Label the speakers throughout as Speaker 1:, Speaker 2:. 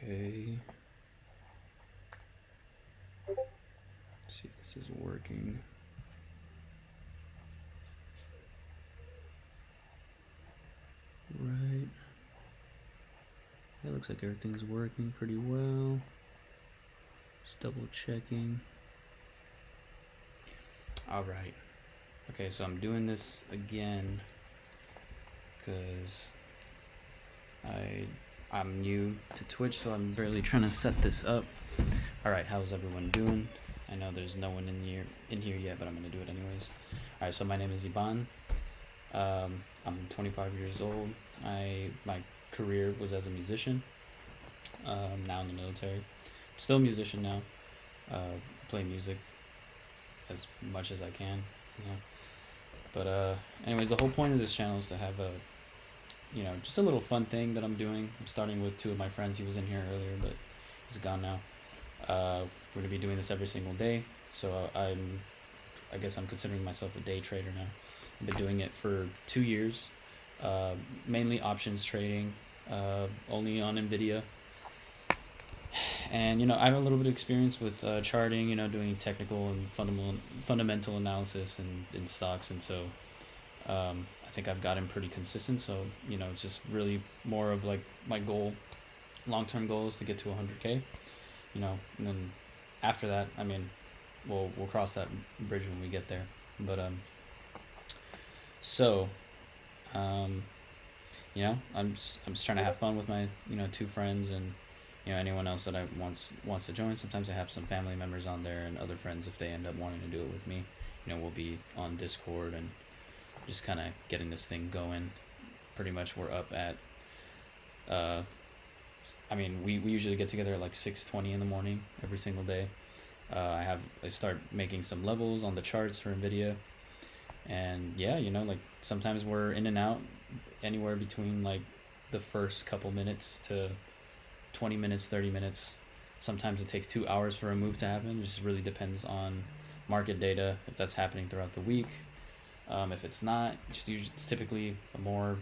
Speaker 1: Okay. Let's see if this is working. Right. It looks like everything's working pretty well. Just double checking. Alright. Okay, so I'm doing this again because I'm new to Twitch, so I'm barely trying to set this up. Alright, how's everyone doing? I know there's no one in here yet, but I'm gonna do it anyways. Alright, so my name is Iban. I'm 25 years old. My career was as a musician. Now in the military. Still a musician now. Play music as much as I can, you know. But anyways, the whole point of this channel is to have just a little fun thing that I'm doing. I'm starting with two of my friends. He was in here earlier, but he's gone now. We're gonna be doing this every single day. So I guess I'm considering myself a day trader now. I've been doing it for 2 years, mainly options trading, only on NVIDIA. And I have a little bit of experience with charting, doing technical and fundamental analysis in stocks, and so I think I've gotten pretty consistent. So it's just really more of like my long-term goal is to get to 100K, and then after that, I mean, we'll cross that bridge when we get there. But I'm just trying to have fun with my two friends, and anyone else that wants to join. Sometimes I have some family members on there and other friends if they end up wanting to do it with me. We'll be on Discord and just kind of getting this thing going. Pretty much we're up at we usually get together at like 6:20 in the morning every single day. I start making some levels on the charts for NVIDIA, and yeah, like sometimes we're in and out anywhere between like the first couple minutes to 20 minutes, 30 minutes. Sometimes it takes 2 hours for a move to happen. It just really depends on market data, if that's happening throughout the week. If it's not, it's typically a more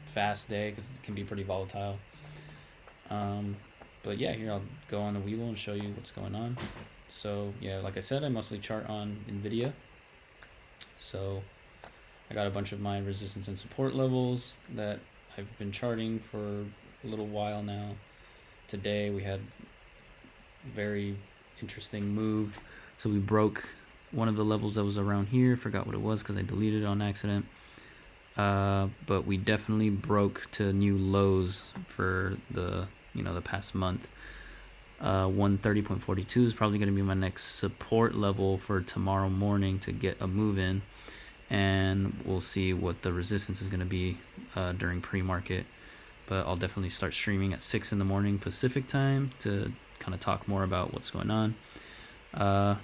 Speaker 1: fast day because it can be pretty volatile. But yeah, here I'll go on the Weeble and show you what's going on. So yeah, like I said, I mostly chart on NVIDIA. So I got a bunch of my resistance and support levels that I've been charting for a little while now. Today we had a very interesting move. So we broke one of the levels that was around here. Forgot what it was because I deleted it on accident. But we definitely broke to new lows for the past month. 130.42 is probably going to be my next support level for tomorrow morning to get a move in, and we'll see what the resistance is going to be during pre-market. But I'll definitely start streaming at 6 in the morning Pacific time to kind of talk more about what's going on.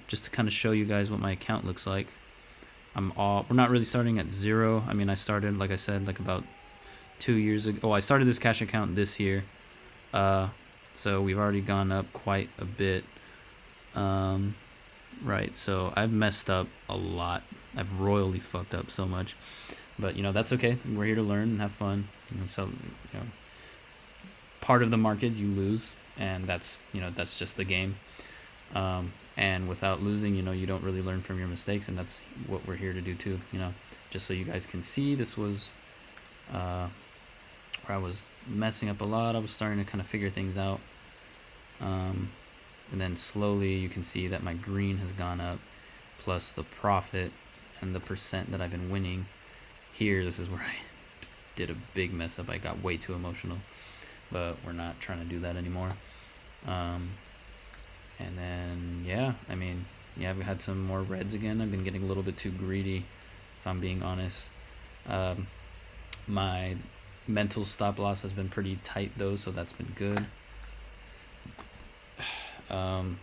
Speaker 1: Just to kind of show you guys what my account looks like. We're not really starting at zero. I mean, I started, like I said, like about 2 years ago. Oh, I started this cash account this year. So we've already gone up quite a bit. Right, so I've messed up a lot. I've royally fucked up so much. But, that's okay. We're here to learn and have fun. So, part of the market you lose, and that's just the game. And without losing, you don't really learn from your mistakes, and that's what we're here to do too. Just so you guys can see, this was where I was messing up a lot. I was starting to kind of figure things out, and then slowly you can see that my green has gone up, plus the profit and the percent that I've been winning. Here, this is where I did a big mess up. I got way too emotional, but we're not trying to do that anymore. And then, yeah, I mean, yeah, I've had some more reds again. I've been getting a little bit too greedy, if I'm being honest. My mental stop loss has been pretty tight, though, so that's been good. Let's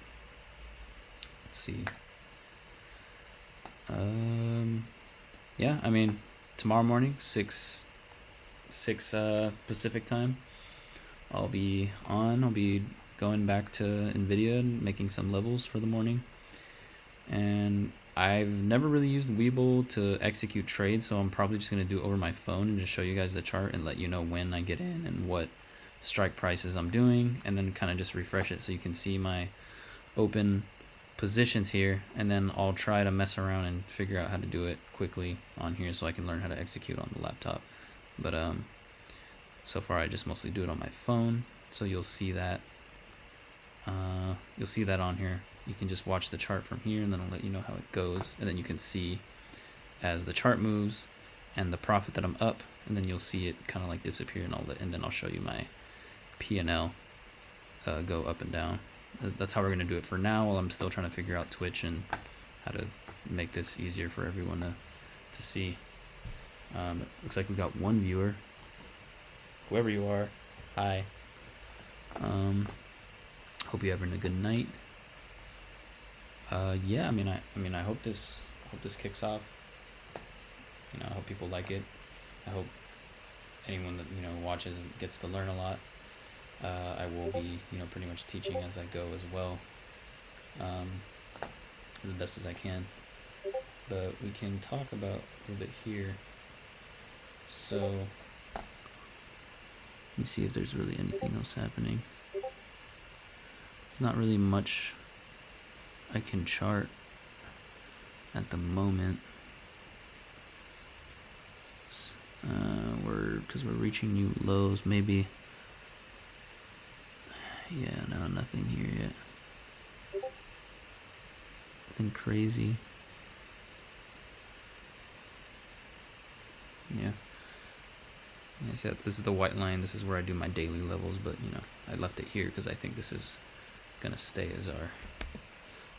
Speaker 1: see. Yeah, I mean, tomorrow morning, 6 Pacific time, I'll be going back to NVIDIA and making some levels for the morning. And I've never really used Weeble to execute trades, so I'm probably just going to do it over my phone and just show you guys the chart and let you know when I get in and what strike prices I'm doing, and then kind of just refresh it so you can see my open positions here, and then I'll try to mess around and figure out how to do it quickly on here so I can learn how to execute on the laptop. But so far I just mostly do it on my phone, so you'll see that on here. You can just watch the chart from here, and then I'll let you know how it goes, and then you can see as the chart moves and the profit that I'm up, and then you'll see it kind of like disappear, and then I'll show you my P&L go up and down. That's how we're gonna do it for now, while I'm still trying to figure out Twitch and how to make this easier for everyone to see. Looks like we got one viewer. Whoever you are, hi. Hope you're having a good night. Yeah, I hope this kicks off. I hope people like it. I hope anyone that watches gets to learn a lot. I will be pretty much teaching as I go as well, as best as I can. But we can talk about a little bit here. So let me see if there's really anything else happening. There's not really much I can chart at the moment. Because we're reaching new lows, maybe. Yeah, no, nothing here yet. Nothing crazy. Yeah. Yeah, this is the white line. This is where I do my daily levels, but I left it here because I think this is gonna stay as our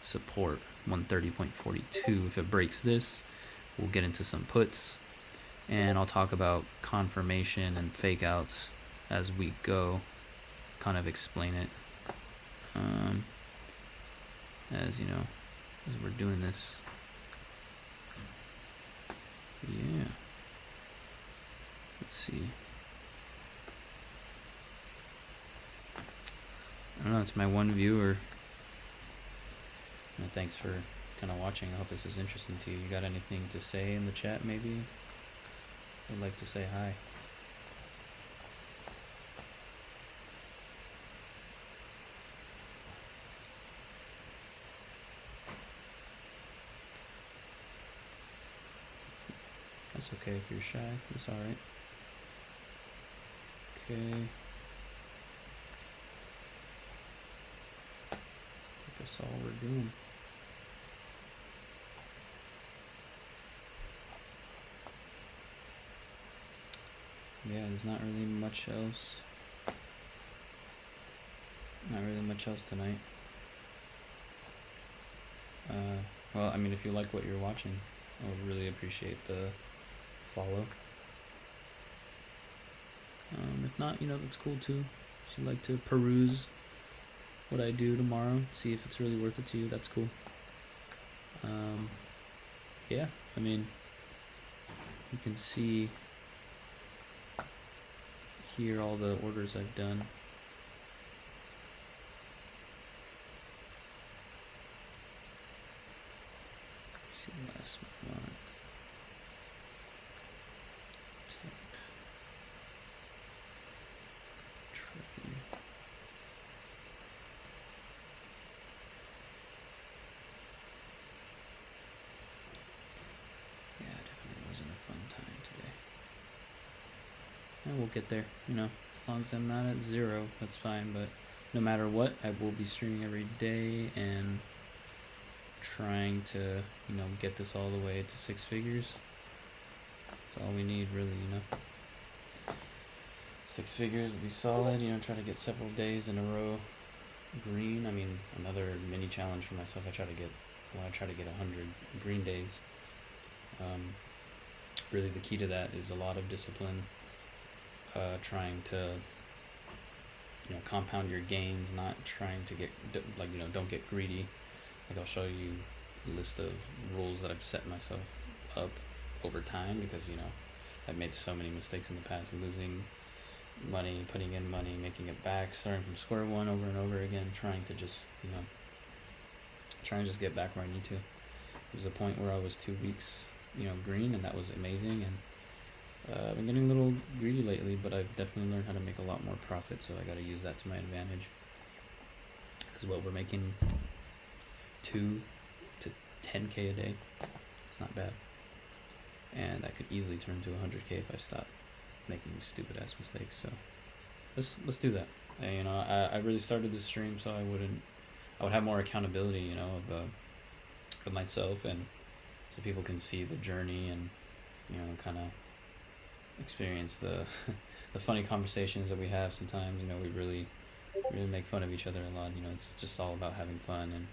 Speaker 1: support, 130.42. If it breaks this, we'll get into some puts, and I'll talk about confirmation and fake outs as we go, kind of explain it as we're doing this. Yeah, let's see. I don't know, it's my one viewer. Thanks for kind of watching. I hope this is interesting to you. You got anything to say in the chat, maybe? I'd like to say hi. That's okay if you're shy. It's alright. Okay. I think that's all we're doing. Yeah, there's not really much else. Not really much else tonight. Well, if you like what you're watching, I would really appreciate the follow. If not, that's cool too. If you'd like to peruse what I do tomorrow, see if it's really worth it to you, that's cool. Yeah, you can see here all the orders I've done. See last month. Type. Trade. Yeah, it definitely wasn't a fun time today. And we'll get there, as long as I'm not at 0, that's fine, but no matter what, I will be streaming every day and trying to, get this all the way to 6 figures. That's all we need, really, 6 figures would be solid, try to get several days in a row green. Another mini challenge for myself. I try to get 100 green days. Really the key to that is a lot of discipline, trying to compound your gains, not trying to get don't get greedy. I'll show you a list of rules that I've set myself up over time, because I've made so many mistakes in the past, losing money, putting in money, making it back, starting from square one over and over again, trying to just get back where I need to. There was a point where I was 2 weeks green, and that was amazing, and I've been getting a little greedy lately, but I've definitely learned how to make a lot more profit, so I got to use that to my advantage. Because what we're making 2 to 10K a day, it's not bad, and I could easily turn to 100K if I stop making stupid ass mistakes. So let's do that. I really started this stream so I would have more accountability, of myself, and so people can see the journey and kind of experience the the funny conversations that we have sometimes. We really make fun of each other a lot. It's just all about having fun and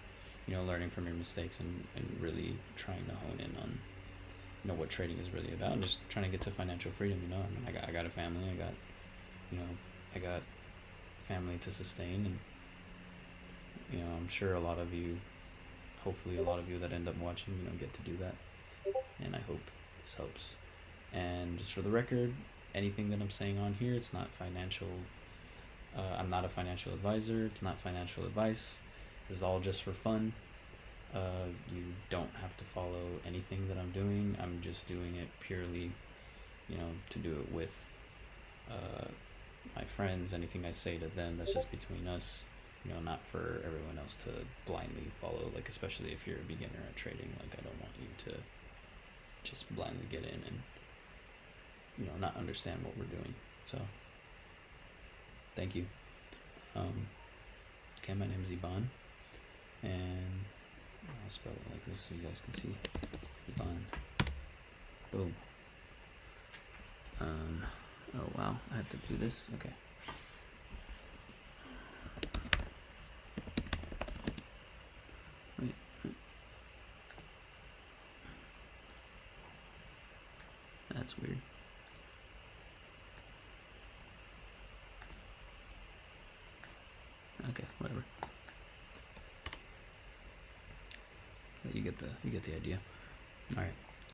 Speaker 1: learning from your mistakes and really trying to hone in on what trading is really about, and just trying to get to financial freedom. I got a family. I got family to sustain, and I'm sure hopefully a lot of you that end up watching get to do that, and I hope this helps. And just for the record, anything that I'm saying on here, it's not financial. I'm not a financial advisor. It's not financial advice. This is all just for fun. You don't have to follow anything that I'm doing. I'm just doing it purely, to do it with my friends. Anything I say to them, that's just between us. Not for everyone else to blindly follow. Like, especially if you're a beginner at trading. Like, I don't want you to just blindly get in and not understand what we're doing. So thank you. Okay, my name is Iban, and I'll spell it like this so you guys can see. Iban. Boom. Oh wow, I have to do this. Okay. Wait. That's weird. Okay, whatever. But you get the idea. All right.